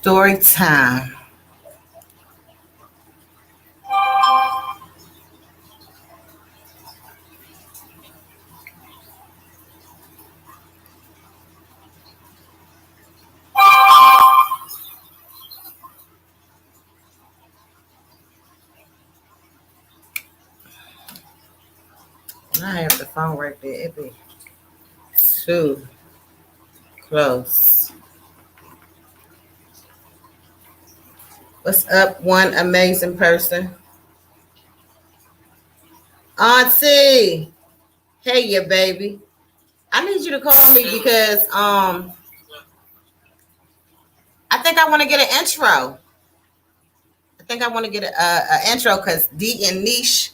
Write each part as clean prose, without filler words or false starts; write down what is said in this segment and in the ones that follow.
Story time. I have the phone right there. It be too close. What's up, one amazing person? Auntie. Hey, yeah, baby. I need you to call me because I think I want to get an intro. I think I want to get a intro because D and Niche,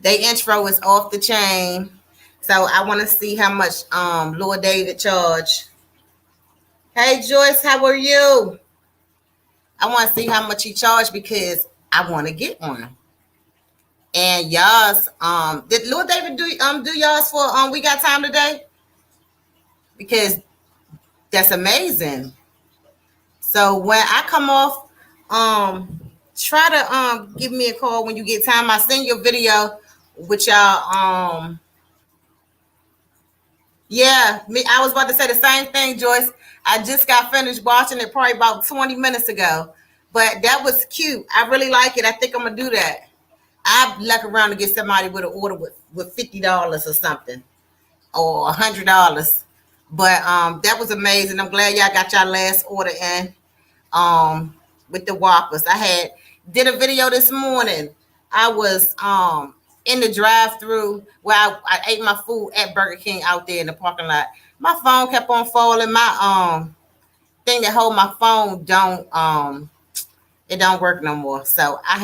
they intro is off the chain. So I want to see how much Lord David charge. Hey Joyce, how are you? I want to see how much he charged because I want to get one. And y'all's did Lord David do y'all's for We Got Time Today? Because that's amazing. So when I come off, try to give me a call when you get time. I send you a video with y'all. Yeah, I was about to say the same thing, Joyce. I just got finished watching it probably about 20 minutes ago. But that was cute. I really like it. I think I'm gonna do that. I luck around to get somebody with an order with $50 or something, or $100. But that was amazing. I'm glad y'all got y'all last order in. With the Whoppers. I did a video this morning. I was in the drive-through where I ate my food at Burger King out there in the parking lot. My phone kept on falling. My thing that hold my phone it don't work no more. So I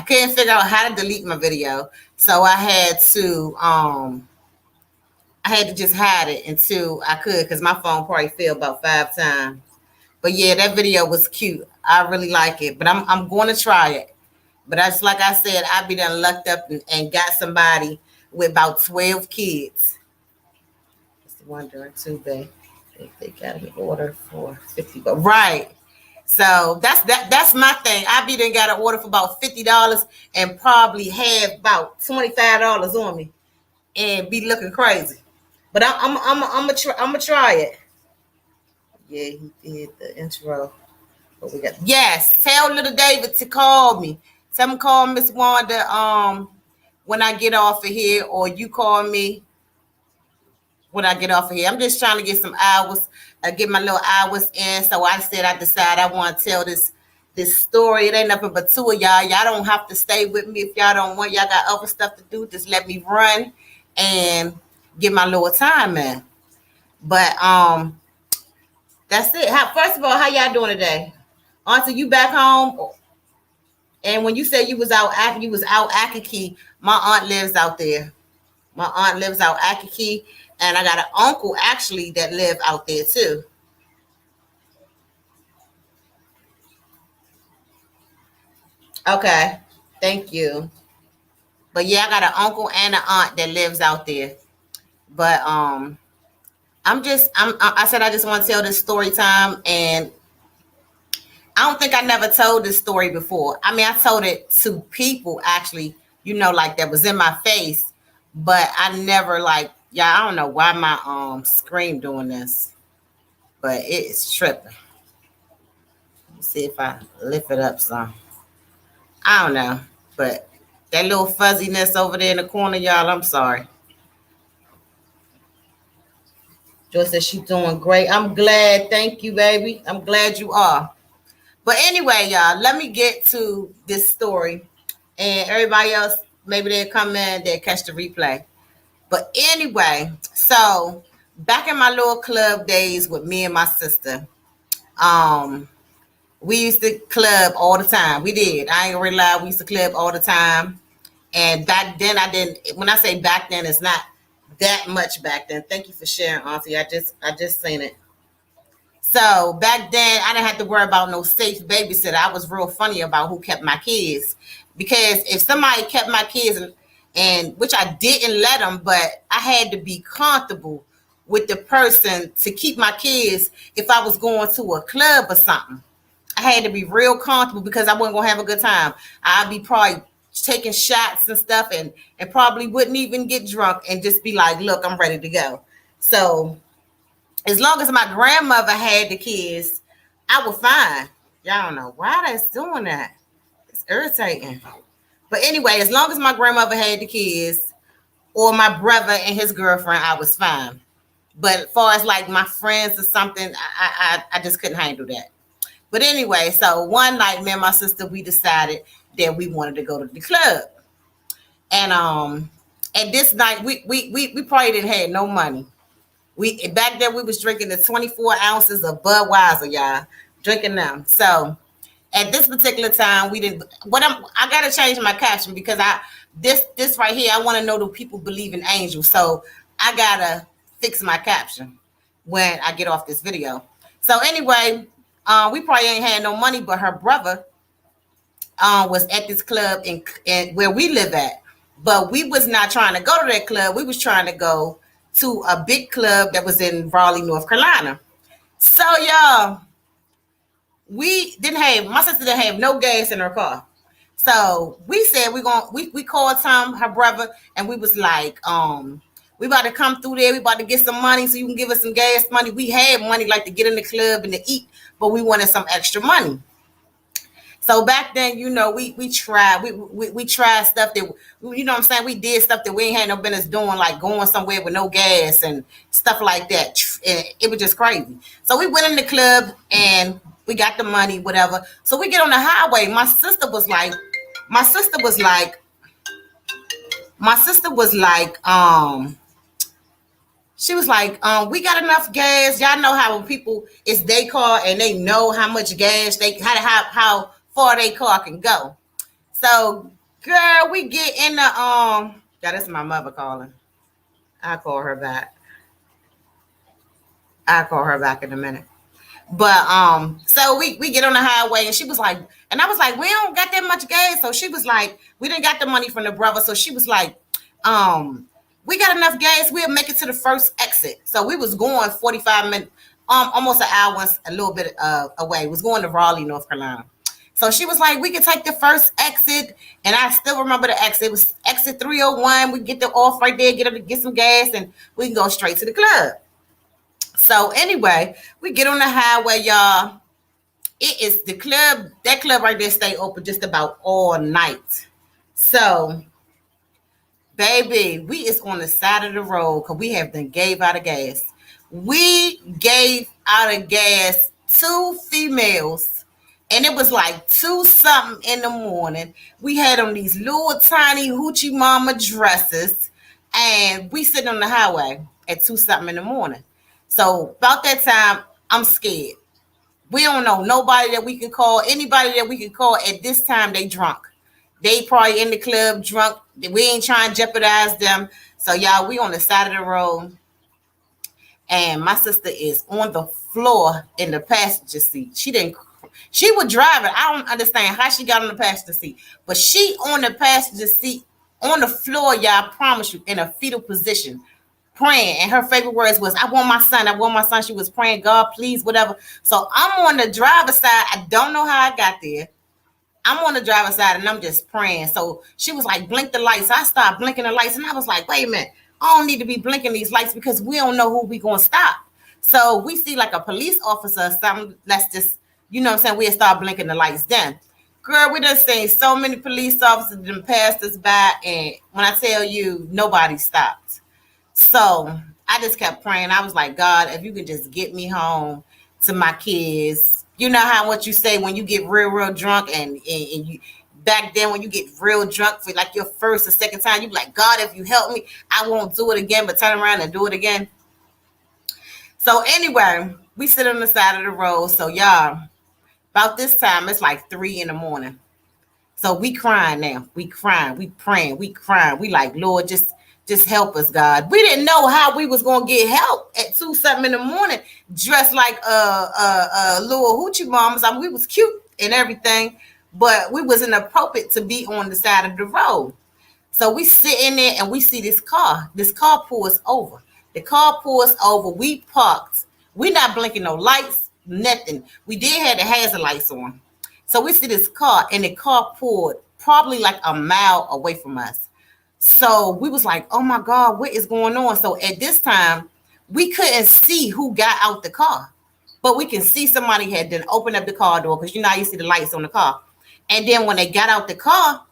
couldn't figure out how to delete my video. So I had to just hide it until I could, because my phone probably fell about 5 times. But yeah, that video was cute. I really like it. But I'm going to try it. But that's like I said, I be done lucked up and got somebody with about 12 kids. Just wondering too, if they got an order for $50. Right. So that's my thing. I be done got an order for about $50 and probably have about $25 on me and be looking crazy. But I'm gonna try it. Yeah, he did the intro. What we got? Yes, tell little David to call me. Tell him call Miss Wanda when I get off of here, or you call me when I get off of here. I'm just trying to get some hours, get my little hours in. So I decide I want to tell this story. It ain't nothing but two of y'all. Y'all don't have to stay with me if y'all don't want. Y'all got other stuff to do. Just let me run and get my little time in. But that's it. First of all, how y'all doing today? Auntie, you back home? And when you said you was out Akaki, my aunt lives out there. My aunt lives out Akaki, and I got an uncle actually that live out there too. Okay, thank you. But yeah, I got an uncle and an aunt that lives out there. But I said I just want to tell this story time, and I don't think I never told this story before. I mean, I told it to people actually, like that was in my face, but I never I don't know why my screen doing this, but it is tripping. Let's see if I lift it up some. I don't know, but that little fuzziness over there in the corner, y'all, I'm sorry. Joy says she's doing great. I'm glad. Thank you, baby. I'm glad you are. But anyway, y'all, let me get to this story. And everybody else, maybe they'll come in, they'll catch the replay. But anyway, so back in my little club days with me and my sister, we used to club all the time. We did. I ain't gonna lie, we used to club all the time. And back then, when I say back then, it's not that much back then. Thank you for sharing, Auntie. I just seen it. So back then, I didn't have to worry about no safe babysitter. I was real funny about who kept my kids, because if somebody kept my kids, and which I didn't let them, but I had to be comfortable with the person to keep my kids if I was going to a club or something. I had to be real comfortable because I wasn't gonna have a good time. I'd be probably taking shots and stuff and probably wouldn't even get drunk and just be like, look, I'm ready to go. So as long as my grandmother had the kids, I was fine. Y'all don't know why that's doing that. It's irritating. But anyway, as long as my grandmother had the kids or my brother and his girlfriend, I was fine. But as far as like my friends or something, I just couldn't handle that. But anyway, so one night, me and my sister, we decided that we wanted to go to the club. And this night we probably didn't have no money. We back then we was drinking the 24 ounces of Budweiser, y'all. Drinking them. So at this particular time, we didn't. I gotta change my caption because this right here, I want to know do people believe in angels. So I gotta fix my caption when I get off this video. So anyway, we probably ain't had no money, but her brother was at this club in where we live at. But we was not trying to go to that club. We was trying to go to a big club that was in Raleigh, North Carolina. So y'all, my sister didn't have no gas in her car. So we said we called Tom, her brother, and we was like, we about to come through there. We about to get some money so you can give us some gas money. We had money like to get in the club and to eat, but we wanted some extra money. So back then, you know, we tried stuff that, you know what I'm saying? We did stuff that we ain't had no business doing, like going somewhere with no gas and stuff like that. And it was just crazy. So we went in the club and we got the money, whatever. So we get on the highway. My sister was like, she was like, we got enough gas. Y'all know how when people, it's their car and they know how much gas how far their car can go. So, girl, we get in the, yeah, that's my mother calling. I'll call her back in a minute. But, so we get on the highway and she was like, and I was like, we don't got that much gas. So she was like, we didn't got the money from the brother. So she was like, we got enough gas. We'll make it to the first exit. So we was going 45 minutes, almost an hour, a little bit away. Was going to Raleigh, North Carolina. So she was like, we could take the first exit. And I still remember the exit. It was exit 301. We get the off right there, get some gas, and we can go straight to the club. So anyway, we get on the highway, y'all. It is the club. That club right there stay open just about all night. So, baby, we is on the side of the road because we have been gave out of gas. We gave out of gas 2 females. And it was like 2 something in the morning. We had on these little tiny hoochie mama dresses. And we sitting on the highway at 2 something in the morning. So about that time, I'm scared. We don't know nobody that we can call. Anybody that we can call at this time, they drunk. They probably in the club drunk. We ain't trying to jeopardize them. So y'all, we on the side of the road. And my sister is on the floor in the passenger seat. She was driving. I don't understand how she got on the passenger seat. But she on the passenger seat, on the floor, y'all, I promise you, in a fetal position, praying. And her favorite words was, I want my son. I want my son. She was praying, God, please, whatever. So I'm on the driver's side. I don't know how I got there. I'm on the driver's side and I'm just praying. So she was like, blink the lights. I started blinking the lights and I was like, wait a minute. I don't need to be blinking these lights because we don't know who we going to stop. So we see like a police officer or something. Let's just, you know what I'm saying? We'll start blinking the lights then. Girl, we done seen so many police officers that passed us by. And when I tell you, nobody stopped. So I just kept praying. I was like, God, if you could just get me home to my kids. You know how what you say when you get real drunk and you back then when you get real drunk for like your first or second time, you be like, God, if you help me, I won't do it again, but turn around and do it again. So anyway, we sit on the side of the road. So y'all, about this time, it's like 3 a.m. So we crying now. We crying. We praying. We crying. We like, Lord, just help us, God. We didn't know how we was gonna get help at 2 something in the morning, dressed like little hoochie mamas. I mean, we was cute and everything, but we was inappropriate to be on the side of the road. So we sit in there and we see this car. This car pulls over. The car pulls over. We parked. We not blinking no lights, nothing. We did have the hazard lights on. So we see this car, and the car pulled probably like a mile away from us. So we was like, oh my God, what is going on? So at this time, we couldn't see who got out the car, but we can see somebody had then opened up the car door, because you know how you see the lights on the car. And then when they got out the car,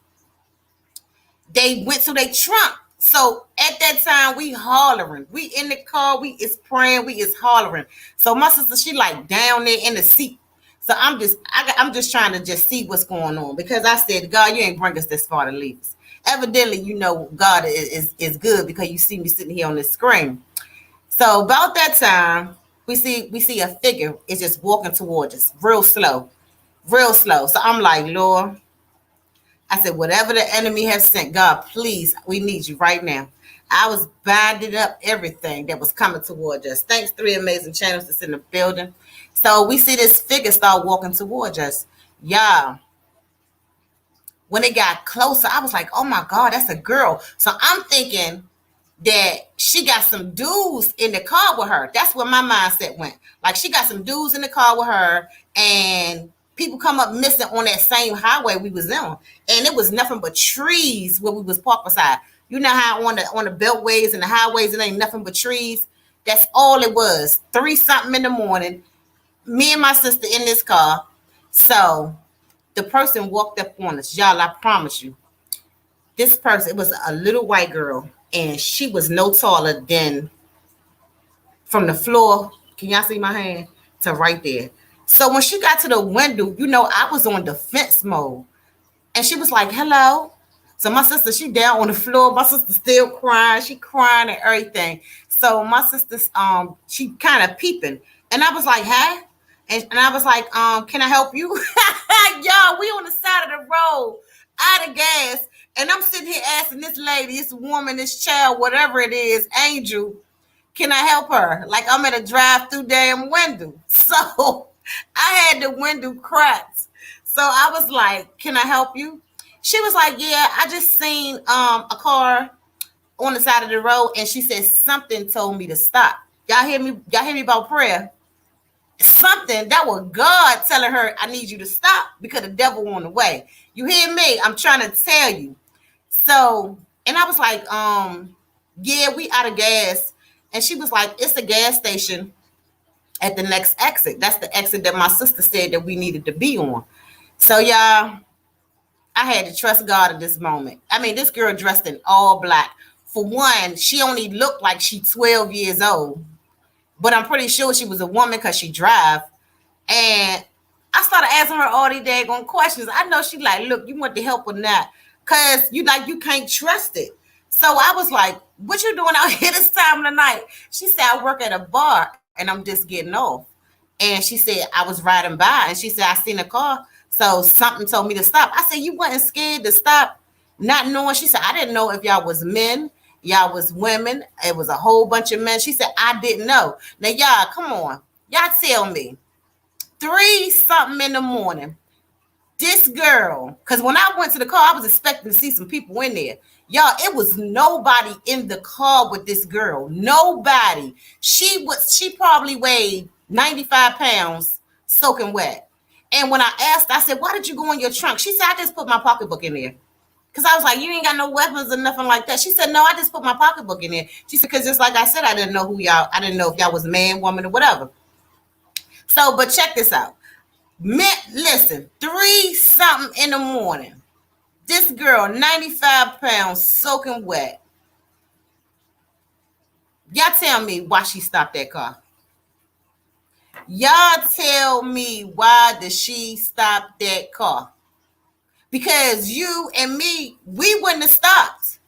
they went to their trunk. So at that time, we hollering. We in the car, we is praying, we is hollering. So my sister, she like down there in the seat. So I'm just trying to just see what's going on, because I said, God, you ain't bring us this far to leave us. Evidently, you know God is good, because you see me sitting here on the screen. So about that time, we see a figure is just walking towards us, real slow, real slow. So I'm like, Lord, I said, whatever the enemy has sent, God, please, we need you right now. I was binding up everything that was coming towards us. Thanks, 3 Amazing Channels that's in the building. So we see this figure start walking towards us. Yeah. When it got closer, I was like, oh my God, that's a girl. So I'm thinking that she got some dudes in the car with her. That's where my mindset went. Like, she got some dudes in the car with her, and people come up missing on that same highway we was on. And it was nothing but trees where we was parked beside. You know how on the beltways and the highways, it ain't nothing but trees? That's all it was. 3 something in the morning, me and my sister in this car. So the person walked up on us. Y'all, I promise you, this person, it was a little white girl, and she was no taller than from the floor. Can y'all see my hand? To right there. So when she got to the window, you know, I was on defense mode. And she was like, hello. So my sister, she down on the floor. My sister still crying. She crying and everything. So my sister's she kind of peeping. And I was like, huh? And I was like, can I help you? Y'all, we on the side of the road, out of gas. And I'm sitting here asking this lady, this woman, this child, whatever it is, Angel, can I help her? Like, I'm at a drive-through damn window. So I had the window cracked. So I was like, can I help you? She was like, yeah, I just seen a car on the side of the road, and she said something told me to stop. Y'all hear me? Y'all hear me about prayer? Something that was God telling her, I need you to stop, because the devil on the way. You hear me? I'm trying to tell you. So, and I was like, yeah, we out of gas. And she was like, it's a gas station at the next exit. That's the exit that my sister said that we needed to be on. So, y'all, I had to trust God at this moment. I mean, this girl dressed in all black. For one, she only looked like she 12 years old. But I'm pretty sure she was a woman, because she drive. And I started asking her all these daggone questions. I know she like, look, you want the help or not? Because you can't trust it. So I was like, what you doing out here this time of the night? She said, I work at a bar and I'm just getting off. And she said, I was riding by, and she said, I seen a car. So something told me to stop. I said, you wasn't scared to stop, not knowing? She said, I didn't know if y'all was men, y'all was women. It was a whole bunch of men. She said, I didn't know. Now, y'all, come on. Y'all tell me. 3 something in the morning. This girl, because when I went to the car, I was expecting to see some people in there. Y'all, it was nobody in the car with this girl. Nobody. She probably weighed 95 pounds soaking wet. And when I asked, I said, why did you go in your trunk? She said, I just put my pocketbook in there. Because I was like, you ain't got no weapons or nothing like that. She said, no, I just put my pocketbook in there. She said, because just like I said, I didn't know I didn't know if y'all was man, woman, or whatever. So, but check this out. Listen, 3 something in the morning. This girl, 95 pounds, soaking wet. Y'all tell me why she stopped that car. Y'all tell me why did she stop that car? Because you and me, we wouldn't have stopped.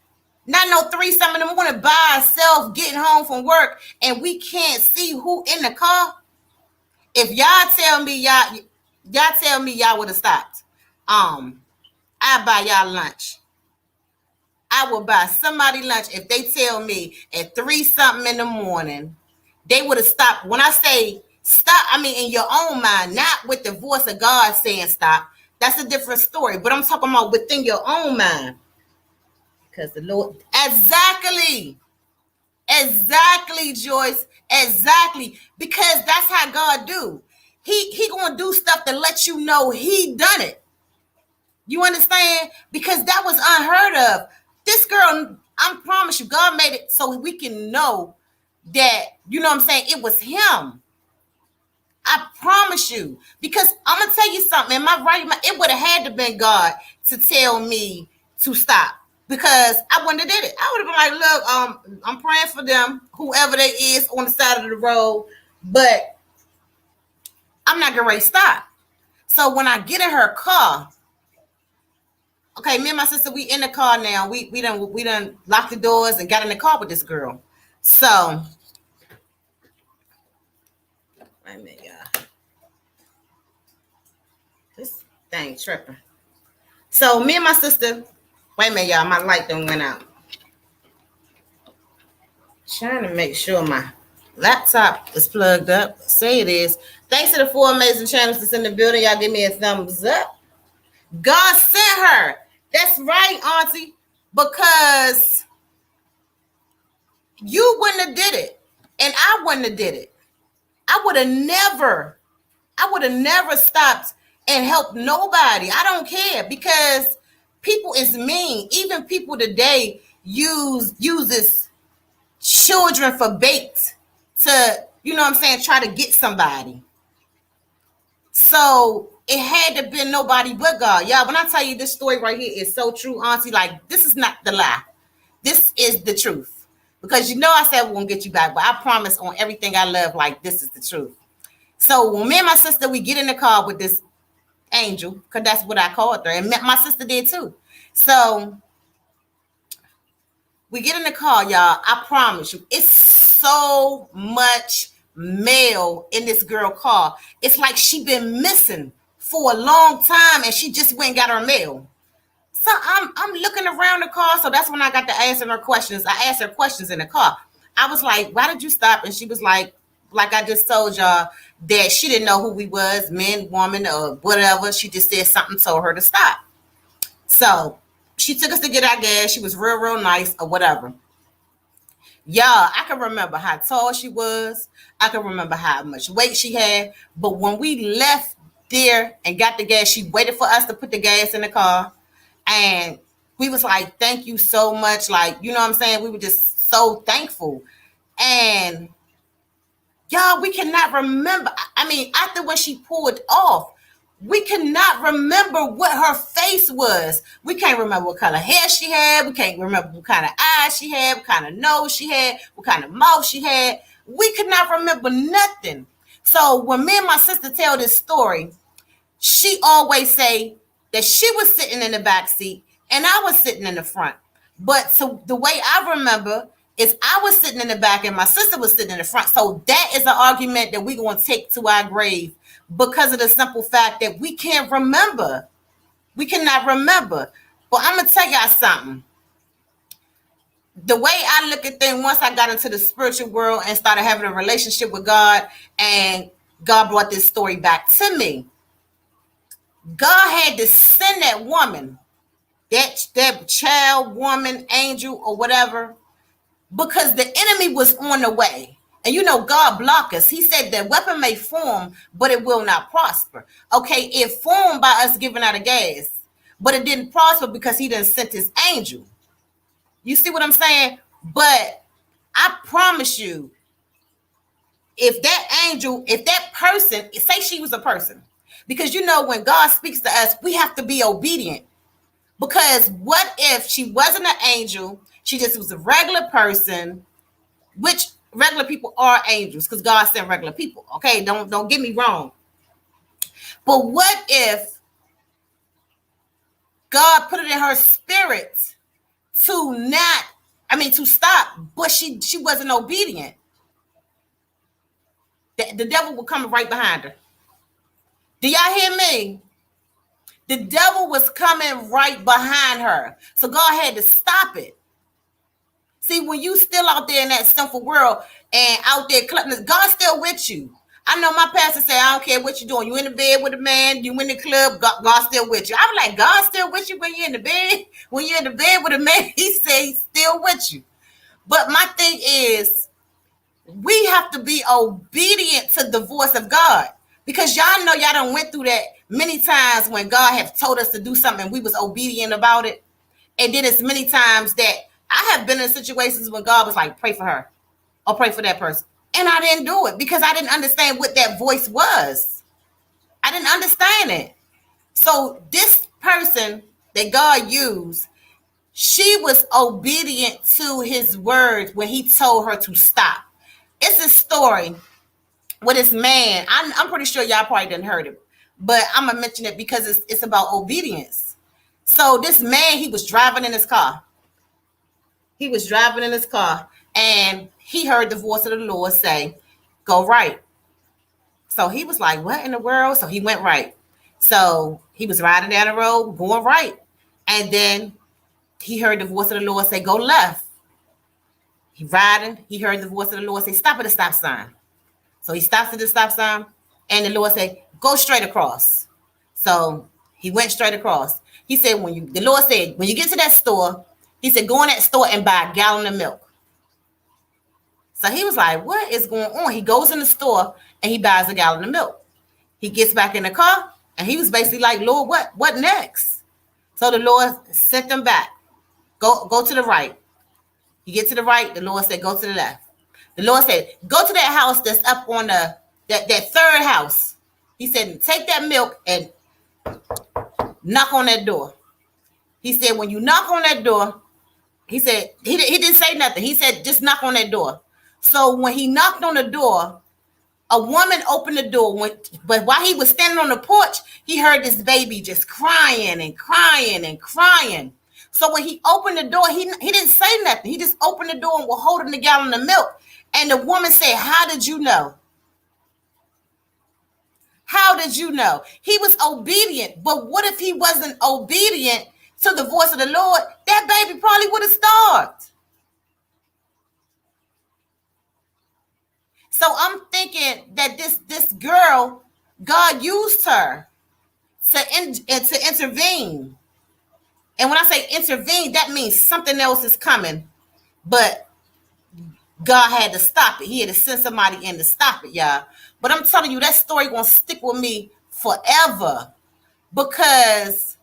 Not no 3 something in the morning by ourselves getting home from work, and we can't see who in the car. If y'all tell me y'all would have stopped. I buy y'all lunch. I will buy somebody lunch if they tell me at 3 something in the morning they would have stopped. When I say stop, I mean in your own mind, not with the voice of God saying stop. That's a different story. But I'm talking about within your own mind. Because the Lord, exactly. Exactly, Joyce. Exactly. Because that's how God do. He gonna do stuff to let you know he done it. You understand? Because that was unheard of. This girl, I promise you, God made it so we can know that, you know what I'm saying, it was him. I promise you. Because I'm gonna tell you something. Am I right? It would have had to been God to tell me to stop. Because I wouldn't have did it. I would have been like, look, I'm praying for them, whoever they is on the side of the road, but I'm not gonna stop. So when I get in her car, okay, me and my sister, we in the car now. We done locked the doors and got in the car with this girl. So wait a minute, y'all. This thing tripping. So me and my sister, wait a minute, y'all. My light done went out. Trying to make sure my laptop is plugged up. Say it is. Thanks to the 4 amazing channels that's in the building. Y'all give me a thumbs up. God sent her. That's right, Auntie. Because you wouldn't have did it. And I wouldn't have did it. I would have never stopped and helped nobody. I don't care because people is mean. Even people today uses children for bait to, you know what I'm saying, try to get somebody. So it had to be nobody but God. Y'all, when I tell you this story right here is so true, Auntie, like this is not the lie. This is the truth. Because you know I said we're going to get you back, but I promise on everything I love, like this is the truth. So when me and my sister, we get in the car with this angel, because that's what I called her, and my sister did too. So we get in the car, y'all. I promise you, it's so much mail in this girl car. It's like she been missing for a long time, and she just went and got her mail. So I'm looking around the car. So that's when I got to asking her questions. I asked her questions in the car. I was like, why did you stop? And she was like I just told y'all, that she didn't know who we was, man, woman, or whatever. She just said something told her to stop. So she took us to get our gas. She was real nice or whatever. Y'all, I can remember how tall she was. I can remember how much weight she had. But when we left there and got the gas, she waited for us to put the gas in the car. And we was like, thank you so much. Like, you know what I'm saying? We were just so thankful. And y'all, we cannot remember. I mean, after when she pulled off, we cannot remember what her face was. We can't remember what kind of hair she had. We can't remember what kind of eyes she had, what kind of nose she had, what kind of mouth she had. We could not remember nothing. So when me and my sister tell this story, she always say that she was sitting in the back seat and I was sitting in the front. But so the way I remember is I was sitting in the back and my sister was sitting in the front. So that is an argument that we're going to take to our grave because of the simple fact that we can't remember. We cannot remember. But I'm going to tell y'all something. The way I look at things, once I got into the spiritual world and started having a relationship with God, and God brought this story back to me, God had to send that woman, that child, woman, angel, or whatever, because the enemy was on the way. And you know, God blocked us. He said that weapon may form, but it will not prosper. Okay, it formed by us giving out a gas, but it didn't prosper because he didn't send his angel. You see what I'm saying? But I promise you, if that angel, if that person, say she was a person, because you know, when God speaks to us, we have to be obedient. Because what if she wasn't an angel? She just was a regular person, which regular people are angels because God sent regular people. Okay, don't get me wrong. But what if God put it in her spirit to stop, but she wasn't obedient? The devil will come right behind her. Do y'all hear me? The devil was coming right behind her. So God had to stop it. See, when you still out there in that sinful world and out there clubbing, God's still with you. I know my pastor said, I don't care what you're doing. You in the bed with a man, you in the club, God's still with you. I'm like, God's still with you when you're in the bed? When you're in the bed with a man, he said he's still with you. But my thing is, we have to be obedient to the voice of God. Because y'all know y'all done went through that many times when God has told us to do something and we was obedient about it. And then it's many times that I have been in situations when God was like, pray for her or pray for that person. And I didn't do it because I didn't understand what that voice was. I didn't understand it. So this person that God used, she was obedient to his words when he told her to stop. It's a story with this man. I'm pretty sure y'all probably didn't heard it, but I'm gonna mention it because it's about obedience. So this man, he was driving in his car. He was driving in his car, and he heard the voice of the Lord say, "Go right." So he was like, "What in the world?" So he went right. So he was riding down the road, going right, and then he heard the voice of the Lord say, "Go left." He riding. He heard the voice of the Lord say, "Stop at the stop sign." So he stops at the stop sign, and the Lord said, "Go straight across." So he went straight across. He said, the Lord said, when you get to that store, he said, go in that store and buy a gallon of milk. So he was like, what is going on? He goes in the store and he buys a gallon of milk. He gets back in the car and he was basically like, Lord, what next? So the Lord sent him back. Go to the right. You get to the right, the Lord said, go to the left. The Lord said, go to that house that's up on that third house. He said, take that milk and knock on that door. He said, when you knock on that door, he said, he didn't say nothing. He said, just knock on that door. So when he knocked on the door, a woman opened the door. But while he was standing on the porch, he heard this baby just crying and crying and crying. So when he opened the door, he didn't say nothing. He just opened the door and was holding the gallon of milk. And the woman said, how did you know? How did you know? He was obedient. But what if he wasn't obedient to the voice of the Lord? That baby probably would have starved. So I'm thinking that this girl, God used her to intervene. And when I say intervene, that means something else is coming. But God had to stop it. He had to send somebody in to stop it, y'all. But I'm telling you, that story gonna stick with me forever because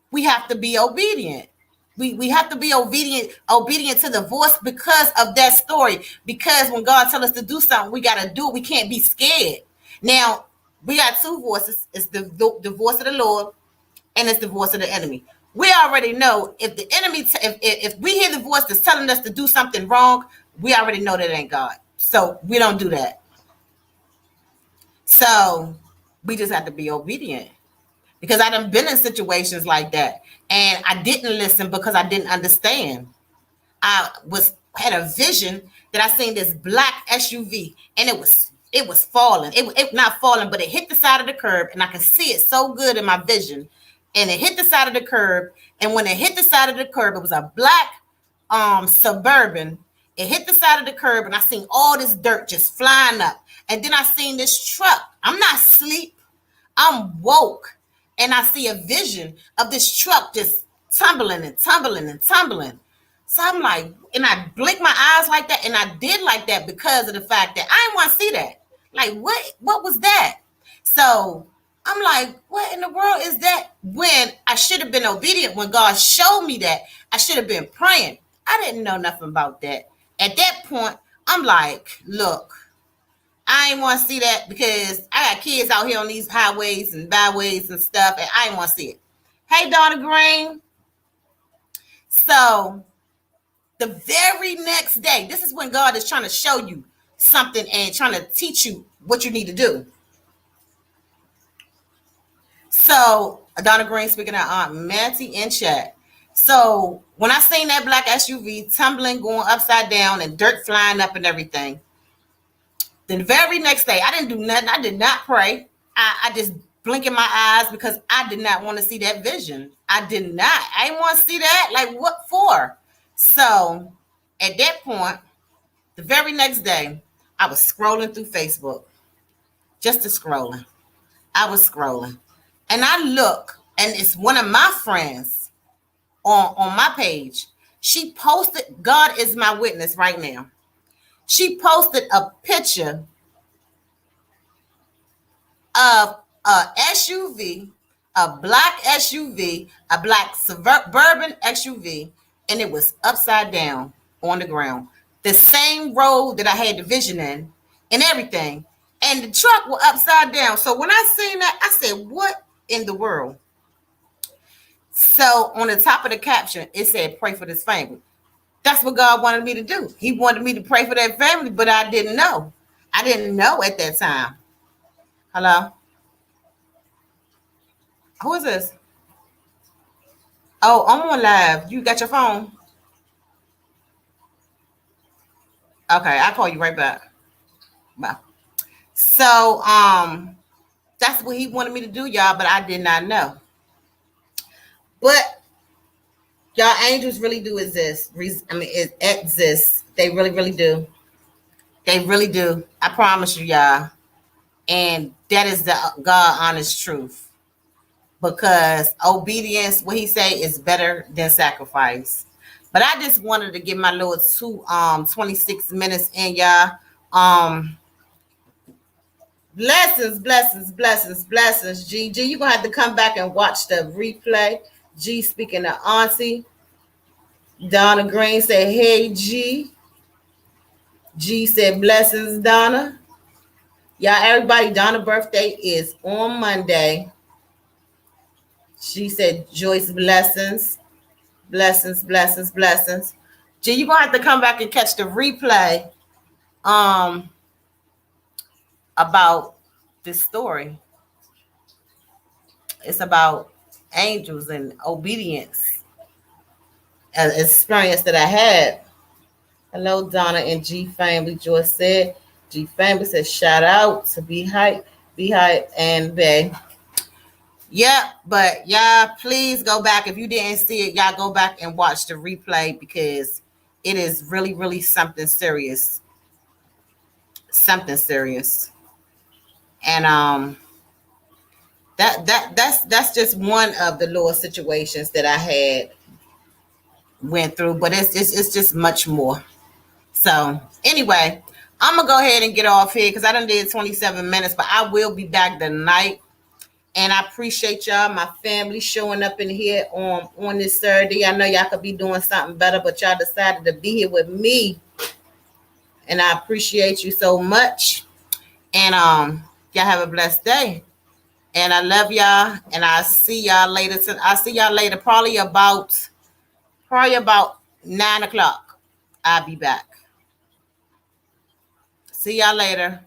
we have to be obedient. We have to be obedient to the voice because of that story. Because when God tells us to do something, we got to do it. We can't be scared. Now, we got two voices. It's the voice of the Lord and it's the voice of the enemy. We already know if the enemy, if we hear the voice that's telling us to do something wrong, we already know that ain't God. So we don't do that. So we just have to be obedient. Because I done been in situations like that. And I didn't listen because I didn't understand. I had a vision that I seen this black SUV and it was falling. It not falling, but it hit the side of the curb and I could see it so good in my vision. And it hit the side of the curb. And when it hit the side of the curb, it was a black Suburban. It hit the side of the curb and I seen all this dirt just flying up. And then I seen this truck. I'm not asleep. I'm woke. And I see a vision of this truck just tumbling and tumbling and tumbling. So I'm like, and I blinked my eyes like that. And I did like that because of the fact that I didn't want to see that. Like, what was that? So I'm like, what in the world is that? When I should have been obedient, when God showed me that, I should have been praying. I didn't know nothing about that. At that point, I'm like, look, I ain't want to see that because I got kids out here on these highways and byways and stuff, and I ain't want to see it. Hey, Donna Green. So the very next day, this is when God is trying to show you something and trying to teach you what you need to do. So Donna Green speaking to Aunt Matty in chat. So when I seen that black SUV tumbling, going upside down and dirt flying up and everything, the very next day, I didn't do nothing. I did not pray. I just blinked in my eyes because I did not want to see that vision. I did not. I didn't want to see that. Like, what for? So at that point, the very next day, I was scrolling through Facebook. Just scrolling. I was scrolling. And I look, and it's one of my friends on my page. She posted, God is my witness right now. She posted a picture of a SUV, a black SUV, a black suburban SUV, and it was upside down on the ground. The same road that I had the vision in and everything. And the truck was upside down. So when I seen that, I said, what in the world? So on the top of the caption, it said, pray for this family. That's what God wanted me to do. He wanted me to pray for that family, but I didn't know. I didn't know at that time. Hello? Who is this? Oh, I'm on live. You got your phone? Okay, I'll call you right back. Bye. So, that's what he wanted me to do, y'all, but I did not know. But y'all, angels really do exist. I mean, it exists. They really, really do. They really do. I promise you, y'all. And that is the God honest truth. Because obedience, what he say, is better than sacrifice. But I just wanted to give my little 26 minutes in, y'all. Blessings, blessings, blessings, blessings. G, you're gonna have to come back and watch the replay. G speaking to Auntie. Donna Green said, hey G. G said, blessings, Donna. Y'all, everybody, Donna's birthday is on Monday. She said, Joyce, blessings. Blessings, blessings, blessings. G, you're gonna have to come back and catch the replay about this story. It's about angels and obedience, an experience that I had. Hello, Donna and G family. Joyce said. G family said, shout out to Be Hype, and Bay. Yeah, but y'all, please go back. If you didn't see it, y'all go back and watch the replay because it is really, really something serious. Something serious. And that's just one of the little situations that I had went through, but it's just much more. So anyway, I'm gonna go ahead and get off here because I done did 27 minutes, but I will be back tonight. And I appreciate y'all, my family, showing up in here on this Saturday. I know y'all could be doing something better, but y'all decided to be here with me. And I appreciate you so much. And y'all have a blessed day. And I love y'all. And I'll see y'all later. I'll see y'all later, probably about 9 o'clock. I'll be back. See y'all later.